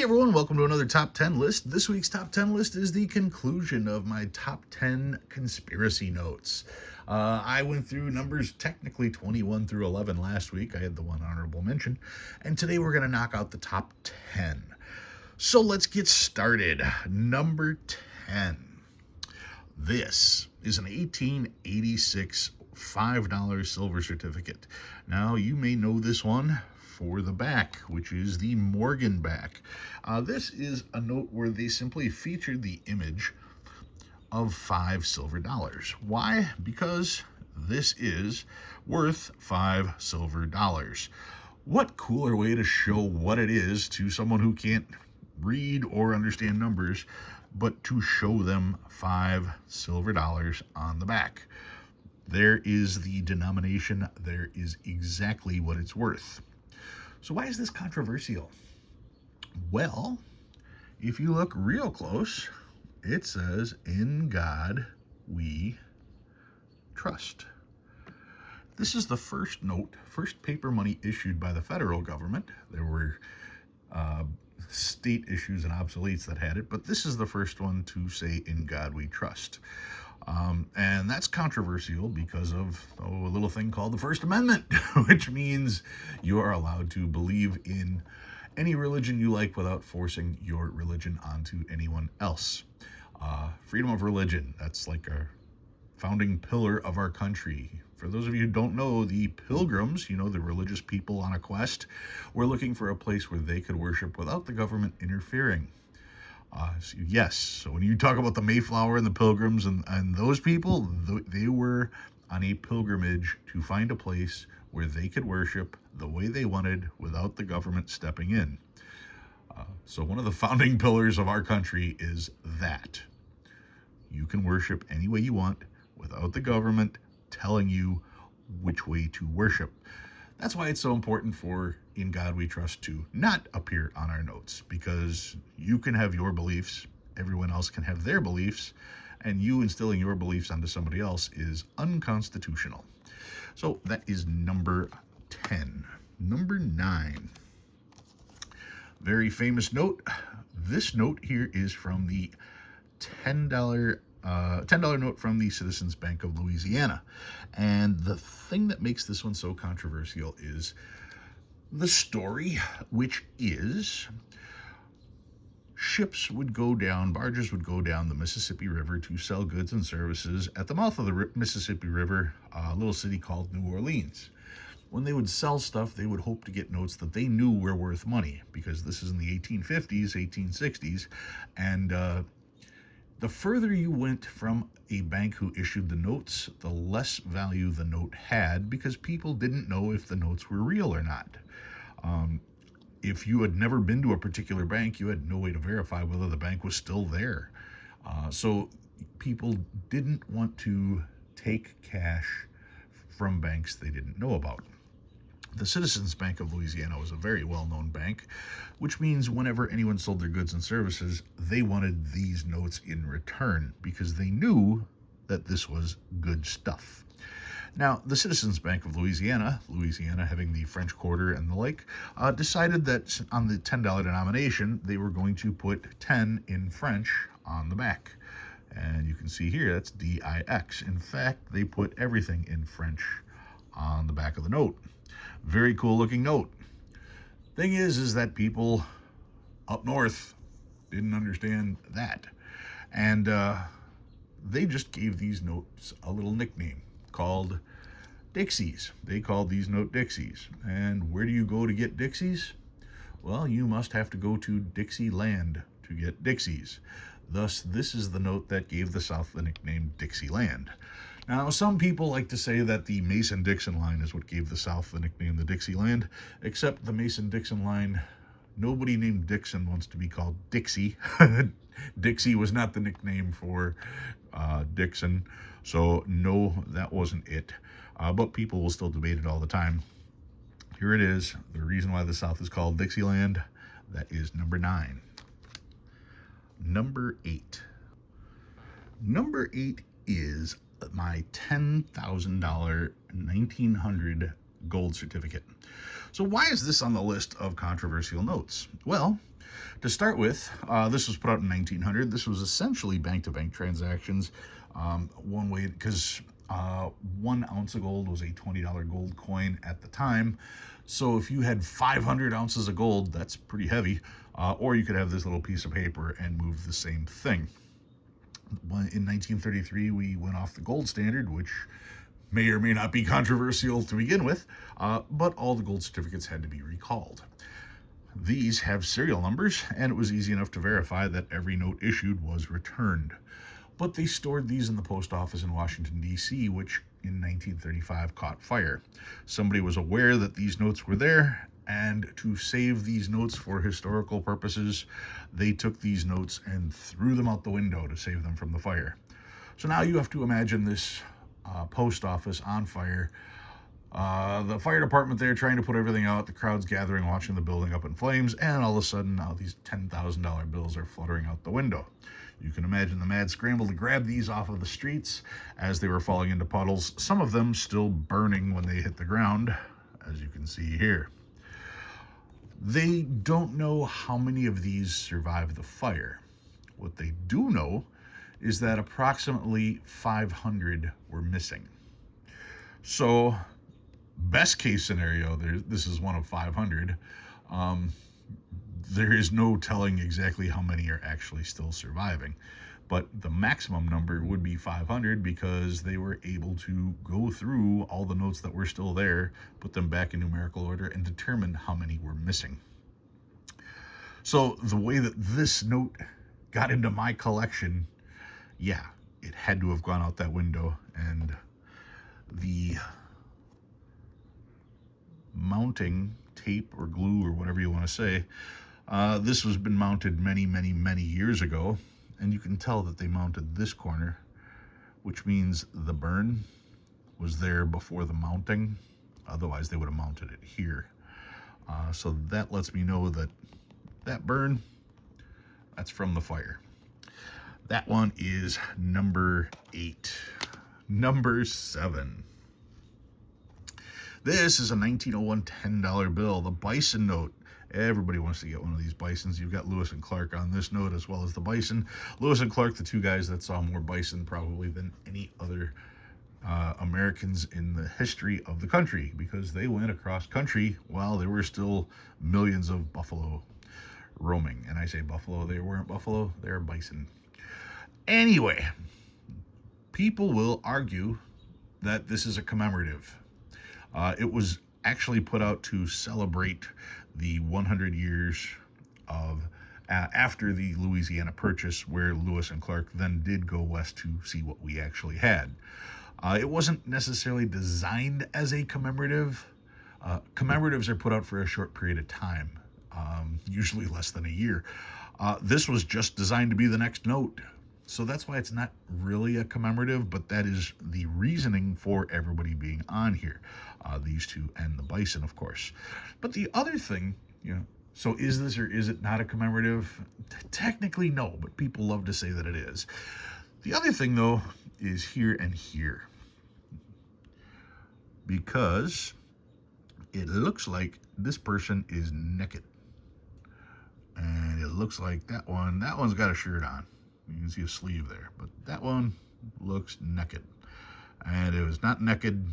everyone, welcome to another Top 10 list. This week's Top 10 list is the conclusion of my Top 10 conspiracy notes. I went through numbers technically 21 through 11 last week. I had the one honorable mention. And today we're going to knock out the top 10. So let's get started. Number 10. This is an 1886 $5 silver certificate. Now, you may know this one for the back, which is the Morgan back. This is a note where they simply featured the image of $5 silver. Why? Because this is worth $5 silver. What cooler way to show what it is to someone who can't read or understand numbers, but to show them $5 silver on the back. There is the denomination. There is exactly what it's worth. So why is this controversial? Well, if you look real close, it says, "In God we trust." This is the first note, first paper money issued by the federal government. There were state issues and obsoletes that had it, but this is the first one to say, "In God we trust." And that's controversial because of a little thing called the First Amendment, which means you are allowed to believe in any religion you like without forcing your religion onto anyone else. Freedom of religion, that's like a founding pillar of our country. For those of you who don't know, the Pilgrims, the religious people on a quest, were looking for a place where they could worship without the government interfering. So when you talk about the Mayflower and the Pilgrims and those people, they were on a pilgrimage to find a place where they could worship the way they wanted without the government stepping in. So one of the founding pillars of our country is that you can worship any way you want without the government telling you which way to worship. That's why it's so important for "In God We Trust" to not appear on our notes, because you can have your beliefs, everyone else can have their beliefs, and you instilling your beliefs onto somebody else is unconstitutional. So that is number 10. Number 9. Very famous note. This note here is from the $10 note from the Citizens Bank of Louisiana. And the thing that makes this one so controversial is the story, which is barges would go down the Mississippi River to sell goods and services at the mouth of the Mississippi River, a little city called New Orleans. When they would sell stuff, they would hope to get notes that they knew were worth money, because this is in the 1850s, 1860s, and the further you went from a bank who issued the notes, the less value the note had, because people didn't know if the notes were real or not. If you had never been to a particular bank, you had no way to verify whether the bank was still there. So people didn't want to take cash from banks they didn't know about. The Citizens Bank of Louisiana was a very well-known bank, which means whenever anyone sold their goods and services, they wanted these notes in return because they knew that this was good stuff. Now, the Citizens Bank of Louisiana having the French Quarter and the like, decided that on the $10 denomination, they were going to put 10 in French on the back. And you can see here, that's DIX. In fact, they put everything in French on the back of the note. Very cool looking note. Thing is that people up north didn't understand that. And they just gave these notes a little nickname called Dixies. They called these note Dixies. And where do you go to get Dixies? Well, you must have to go to Dixieland to get Dixies. Thus, this is the note that gave the South the nickname Dixieland. Now, some people like to say that the Mason-Dixon line is what gave the South the nickname the Dixieland, except the Mason-Dixon line, nobody named Dixon wants to be called Dixie. Dixie was not the nickname for Dixon, so no, that wasn't it. But people will still debate it all the time. Here it is, the reason why the South is called Dixieland. That is number 9. Number 8. Number 8 is my $10,000 1900 gold certificate. So why is this on the list of controversial notes? Well, To start with, this was put out in 1900. This was essentially bank-to-bank transactions. One way, because 1 ounce of gold was a $20 gold coin at the time. So if you had 500 ounces of gold, that's pretty heavy. Or you could have this little piece of paper and move the same thing. In 1933, we went off the gold standard, which may or may not be controversial to begin with, but all the gold certificates had to be recalled. These have serial numbers, and it was easy enough to verify that every note issued was returned. But they stored these in the post office in Washington, D.C., which in 1935 caught fire. Somebody was aware that these notes were there, and to save these notes for historical purposes, they took these notes and threw them out the window to save them from the fire. So now you have to imagine this post office on fire. The fire department there trying to put everything out, the crowd's gathering, watching the building up in flames, and all of a sudden now these $10,000 bills are fluttering out the window. You can imagine the mad scramble to grab these off of the streets as they were falling into puddles, some of them still burning when they hit the ground, as you can see here. They don't know how many of these survived the fire. What they do know is that approximately 500 were missing. So, best case scenario, this is one of 500. There is no telling exactly how many are actually still surviving, but the maximum number would be 500 because they were able to go through all the notes that were still there, put them back in numerical order, and determine how many were missing. So the way that this note got into my collection, yeah, it had to have gone out that window, and the mounting tape or glue or whatever you want to say, this has been mounted many, many, many years ago, and you can tell that they mounted this corner, which means the burn was there before the mounting. Otherwise, they would have mounted it here. So that lets me know that that burn, that's from the fire. That one is number 8. Number 7. This is a 1901 $10 bill, the Bison note. Everybody wants to get one of these Bisons. You've got Lewis and Clark on this note as well as the Bison. Lewis and Clark, the two guys that saw more bison probably than any other Americans in the history of the country, because they went across country while there were still millions of buffalo roaming. And I say buffalo, they weren't buffalo, they're bison. Anyway, people will argue that this is a commemorative. It was actually put out to celebrate the 100 years of after the Louisiana Purchase, where Lewis and Clark then did go west to see what we actually had. It wasn't necessarily designed as a commemorative. Commemoratives are put out for a short period of time, usually less than a year. This was just designed to be the next note. So that's why it's not really a commemorative, but that is the reasoning for everybody being on here. These two and the Bison, of course. But the other thing, so is this or is it not a commemorative? Technically, no, but people love to say that it is. The other thing, though, is here and here. Because it looks like this person is naked. And it looks like that one's got a shirt on. You can see a sleeve there, but that one looks naked. And if it's not naked,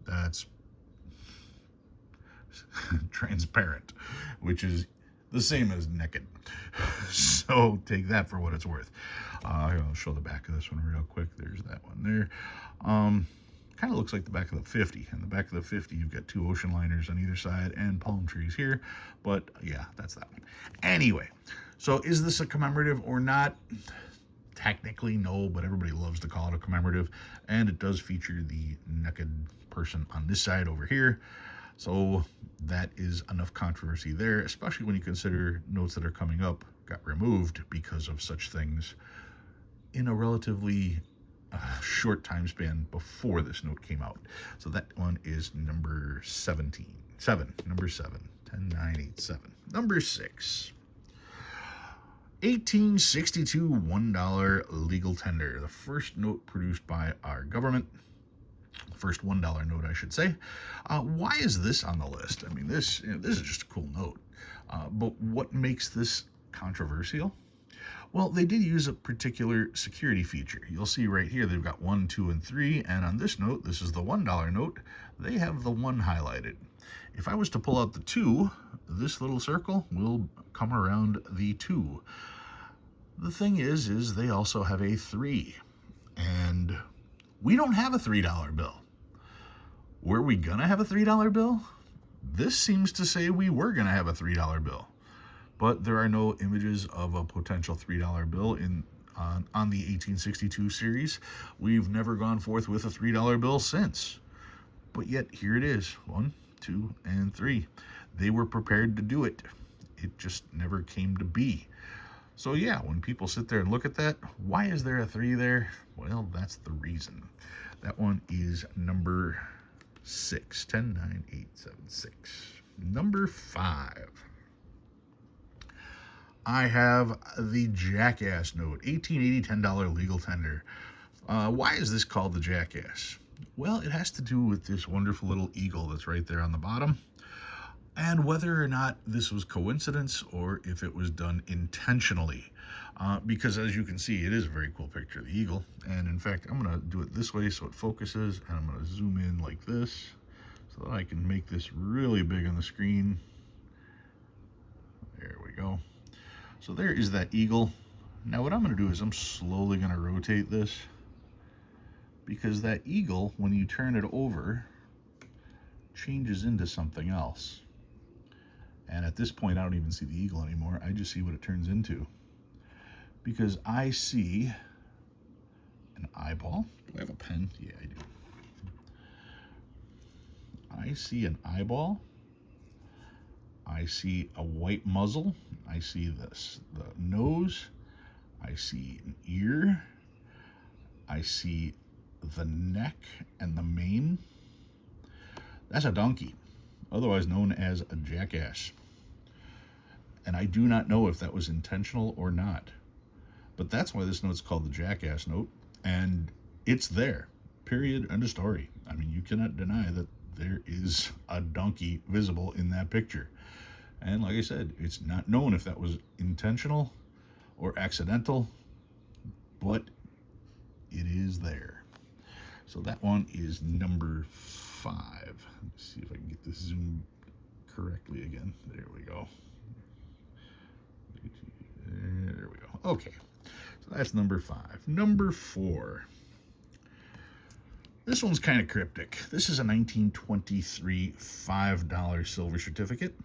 that's transparent, which is the same as naked. So take that for what it's worth. I'll show the back of this one real quick. There's that one there. Kind of looks like the back of the 50. In the back of the 50, you've got 2 ocean liners on either side and palm trees here. But yeah, that's that one. Anyway, so is this a commemorative or not? Technically, no, but everybody loves to call it a commemorative. And it does feature the naked person on this side over here. So that is enough controversy there, especially when you consider notes that are coming up got removed because of such things in a relatively short time span before this note came out. So that one is number 17. Number 7. 10987. Number 6. 1862 $1 legal tender. The first note produced by our government. First $1 note, I should say. Why is this on the list? I mean, this is just a cool note. But what makes this controversial? Well, they did use a particular security feature. You'll see right here they've got 1, 2, and 3, and on this note, this is the $1 note, they have the 1 highlighted. If I was to pull out the 2, this little circle will come around the 2. The thing is they also have a 3, and we don't have a $3 bill. Were we gonna have a $3 bill? This seems to say we were gonna have a $3 bill. But there are no images of a potential $3 bill on the 1862 series. We've never gone forth with a $3 bill since. But yet, here it is, 1, 2, and 3. They were prepared to do it. It just never came to be. So yeah, when people sit there and look at that, why is there a 3 there? Well, that's the reason. That one is number 6, 10, 9, 8, 7, 6. Number 5. I have the Jackass note, 1880 $10 legal tender. Why is this called the Jackass? Well, it has to do with this wonderful little eagle that's right there on the bottom, and whether or not this was coincidence or if it was done intentionally. Because as you can see, it is a very cool picture of the eagle. And in fact, I'm going to do it this way so it focuses, and I'm going to zoom in like this so that I can make this really big on the screen. There we go. So there is that eagle. Now what I'm going to do is I'm slowly going to rotate this, because that eagle, when you turn it over, changes into something else. And at this point, I don't even see the eagle anymore. I just see what it turns into. Because I see an eyeball. Do I have a pen? Yeah, I do. I see an eyeball. I see a white muzzle. I see the nose. I see an ear. I see the neck and the mane. That's a donkey, otherwise known as a jackass. And I do not know if that was intentional or not. But that's why this note's called the Jackass note. And it's there. Period. End of story. I mean, you cannot deny that there is a donkey visible in that picture. And like I said, it's not known if that was intentional or accidental, but it is there. So that one is number 5. Let's see if I can get this zoom correctly again. There we go. There we go. Okay. So that's number 5. Number 4. This one's kind of cryptic. This is a 1923 $5 silver certificate.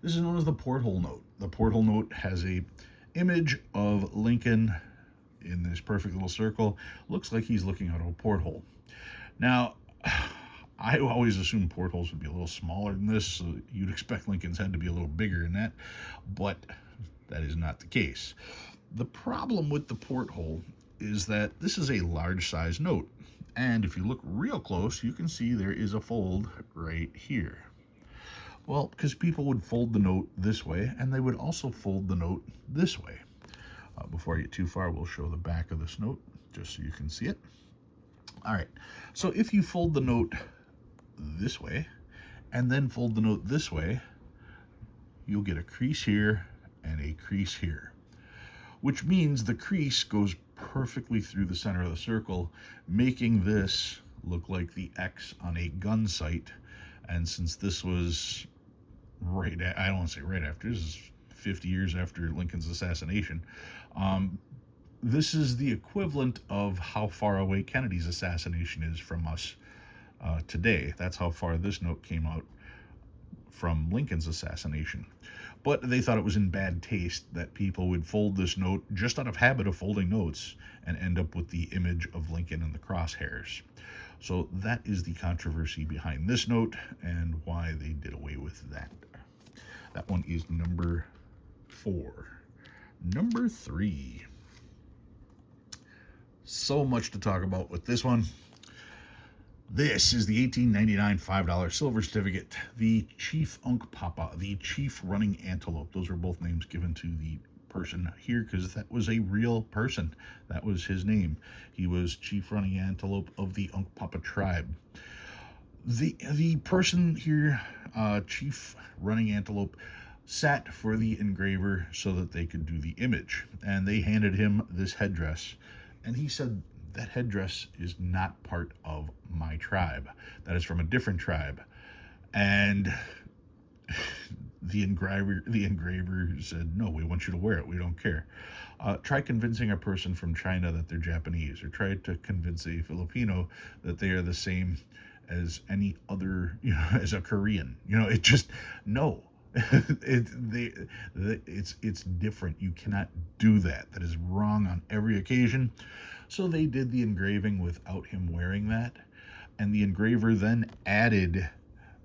This is known as the porthole note. The porthole note has a image of Lincoln in this perfect little circle. Looks like he's looking out of a porthole. Now, I always assumed portholes would be a little smaller than this, so you'd expect Lincoln's head to be a little bigger than that, but that is not the case. The problem with the porthole is that this is a large size note. And if you look real close, you can see there is a fold right here. Well, because people would fold the note this way, and they would also fold the note this way. Before I get too far, we'll show the back of this note, just so you can see it. All right, so if you fold the note this way, and then fold the note this way, you'll get a crease here and a crease here, which means the crease goes perfectly through the center of the circle, making this look like the X on a gun sight. And since this was I don't want to say right after, this is 50 years after Lincoln's assassination, this is the equivalent of how far away Kennedy's assassination is from us today. That's how far this note came out from Lincoln's assassination. But they thought it was in bad taste that people would fold this note just out of habit of folding notes and end up with the image of Lincoln in the crosshairs. So that is the controversy behind this note and why they did away with that. That one is number 4. Number 3. So much to talk about with this one. This is the 1899 $5 silver certificate, the Chief Unkpapa, the Chief Running Antelope. Those are both names given to the person here because that was a real person. That was his name. He was Chief Running Antelope of the Unkpapa tribe. The person here, Chief Running Antelope, sat for the engraver so that they could do the image, and they handed him this headdress, and he said, that headdress is not part of my tribe. That is from a different tribe. And the engraver said, no, we want you to wear it. We don't care. Try convincing a person from China that they're Japanese, or try to convince a Filipino that they are the same as any other, as a Korean. It just, no. It's different. You cannot do that. That is wrong on every occasion. So they did the engraving without him wearing that, and the engraver then added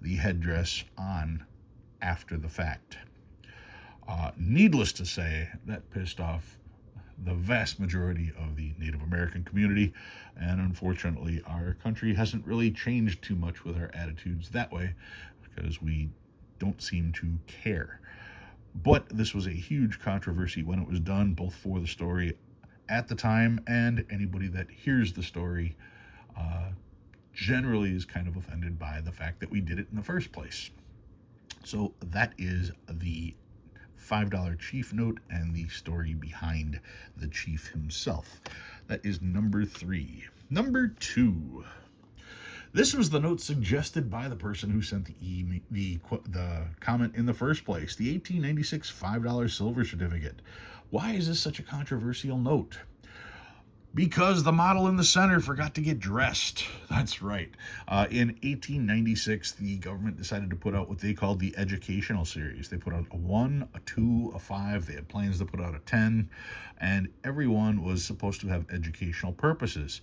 the headdress on after the fact. Needless to say, that pissed off the vast majority of the Native American community, and unfortunately our country hasn't really changed too much with our attitudes that way, because we don't seem to care. But this was a huge controversy when it was done, both for the story at the time, and anybody that hears the story generally is kind of offended by the fact that we did it in the first place. So that is the $5 chief note and the story behind the chief himself. That is number 3. Number 2. This was the note suggested by the person who sent the comment in the first place. The 1896 $5 silver certificate. Why is this such a controversial note? Because the model in the center forgot to get dressed. That's right. In 1896, the government decided to put out what they called the educational series. They put out a 1, a 2, a 5. They had plans to put out a 10. And everyone was supposed to have educational purposes.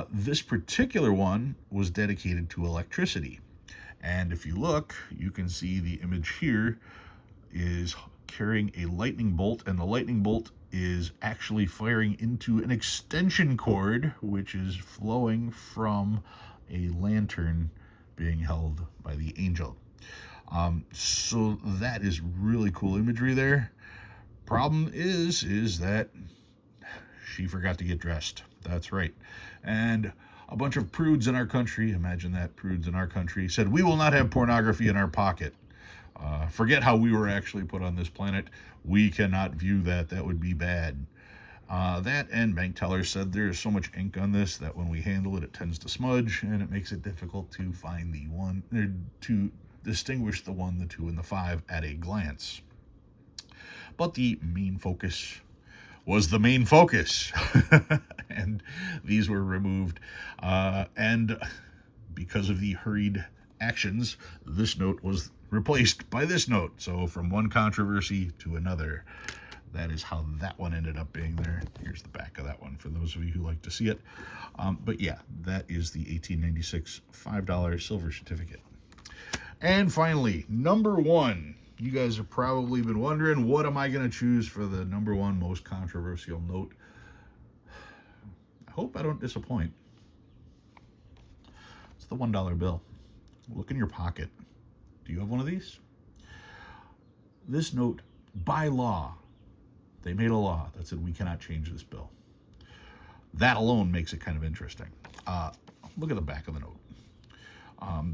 This particular one was dedicated to electricity. And if you look, you can see the image here is carrying a lightning bolt, and the lightning bolt is actually firing into an extension cord, which is flowing from a lantern being held by the angel. So that is really cool imagery there. Problem is that she forgot to get dressed. That's right. And a bunch of prudes in our country, imagine that, prudes in our country, said, we will not have pornography in our pocket. Forget how we were actually put on this planet. We cannot view that. That would be bad. That and bank tellers said there is so much ink on this that when we handle it, it tends to smudge, and it makes it difficult to find the one, to distinguish the 1, the 2, and the 5 at a glance. But the main focus was the main focus. And these were removed. And because of the hurried actions, this note was replaced by this note. So from one controversy to another. That is how that one ended up being there. Here's the back of that one for those of you who like to see it. But yeah, that is the 1896 $5 silver certificate. And finally, number 1. You guys have probably been wondering, what am I going to choose for the number 1 most controversial note? I hope I don't disappoint. It's the $1 bill. Look in your pocket. Do you have one of these? This note, by law, they made a law that said we cannot change this bill. That alone makes it kind of interesting. Look at the back of the note.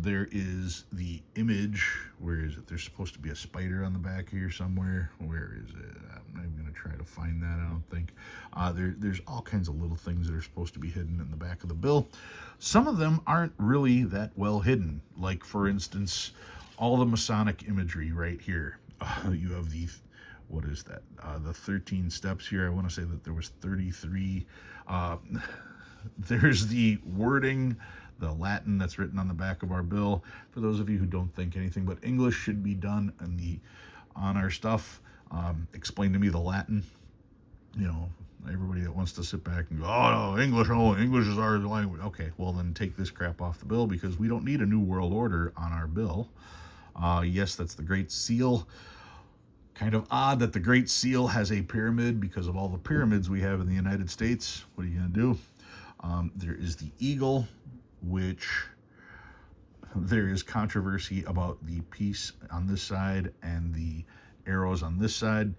There is the image. Where is it? There's supposed to be a spider on the back here somewhere. Where is it? I'm not even going to try to find that, I don't think. There's all kinds of little things that are supposed to be hidden in the back of the bill. Some of them aren't really that well hidden. Like, for instance, all the Masonic imagery right here. You have the, what is that? The 13 steps here. I want to say that there was 33. There's the wording, the Latin that's written on the back of our bill. For those of you who don't think anything but English should be done on our stuff, explain to me the Latin. Everybody that wants to sit back and go, oh, English is our language. Okay, well then take this crap off the bill, because we don't need a new world order on our bill. Yes, that's the Great Seal. Kind of odd that the Great Seal has a pyramid because of all the pyramids we have in the United States. What are you going to do? There is the eagle, which there is controversy about the piece on this side and the arrows on this side.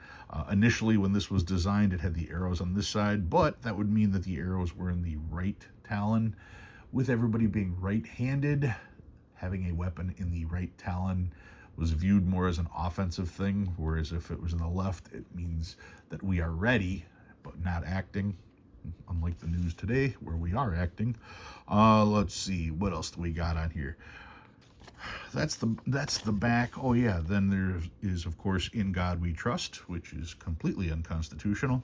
Initially, when this was designed, it had the arrows on this side, but that would mean that the arrows were in the right talon. With everybody being right-handed, having a weapon in the right talon was viewed more as an offensive thing, whereas if it was in the left, it means that we are ready, but not acting, unlike the news today, where we are acting. Let's see, what else do we got on here? That's the back. Oh yeah, then there is, of course, In God We Trust, which is completely unconstitutional.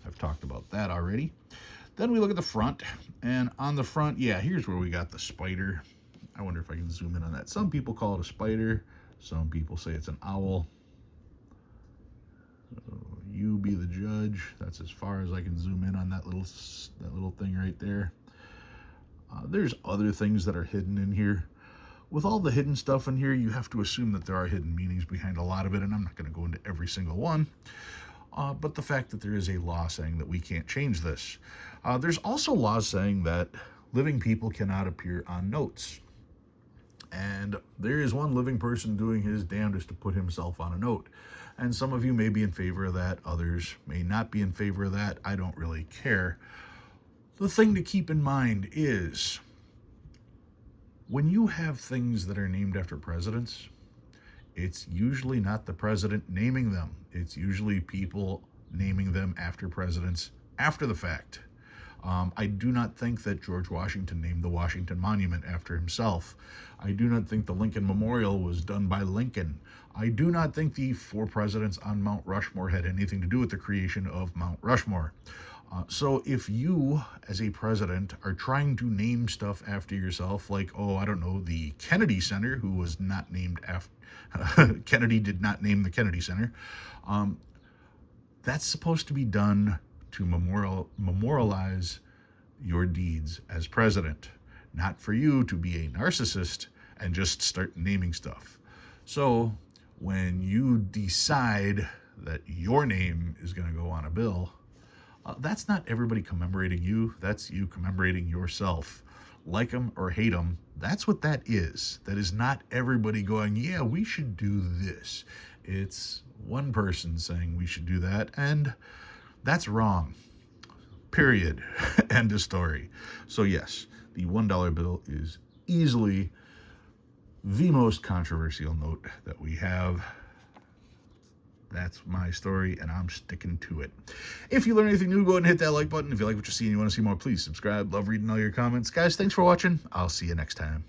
I've talked about that already. Then we look at the front, and on the front, yeah, here's where we got the spider. I wonder if I can zoom in on that. Some people call it a spider. Some people say it's an owl. So you be the judge. That's as far as I can zoom in on that little thing right there. There's other things that are hidden in here. With all the hidden stuff in here, you have to assume that there are hidden meanings behind a lot of it, and I'm not going to go into every single one. But the fact that there is a law saying that we can't change this. There's also laws saying that living people cannot appear on notes. And there is one living person doing his damnedest to put himself on a note. And some of you may be in favor of that. Others may not be in favor of that. I don't really care. The thing to keep in mind is, when you have things that are named after presidents, it's usually not the president naming them. It's usually people naming them after presidents after the fact. I do not think that George Washington named the Washington Monument after himself. I do not think the Lincoln Memorial was done by Lincoln. I do not think the 4 presidents on Mount Rushmore had anything to do with the creation of Mount Rushmore. So if you, as a president, are trying to name stuff after yourself, like, oh, I don't know, the Kennedy Center, who was not named after, Kennedy did not name the Kennedy Center, that's supposed to be done to memorialize your deeds as president, not for you to be a narcissist and just start naming stuff. So when you decide that your name is going to go on a bill, that's not everybody commemorating you. That's you commemorating yourself. Like them or hate them, that's what that is. That is not everybody going, yeah, we should do this. It's one person saying we should do that, and that's wrong. Period. End of story. So yes, the $1 bill is easily the most controversial note that we have. That's my story, and I'm sticking to it. If you learn anything new, go ahead and hit that like button. If you like what you see and you want to see more, please subscribe. Love reading all your comments. Guys, thanks for watching. I'll see you next time.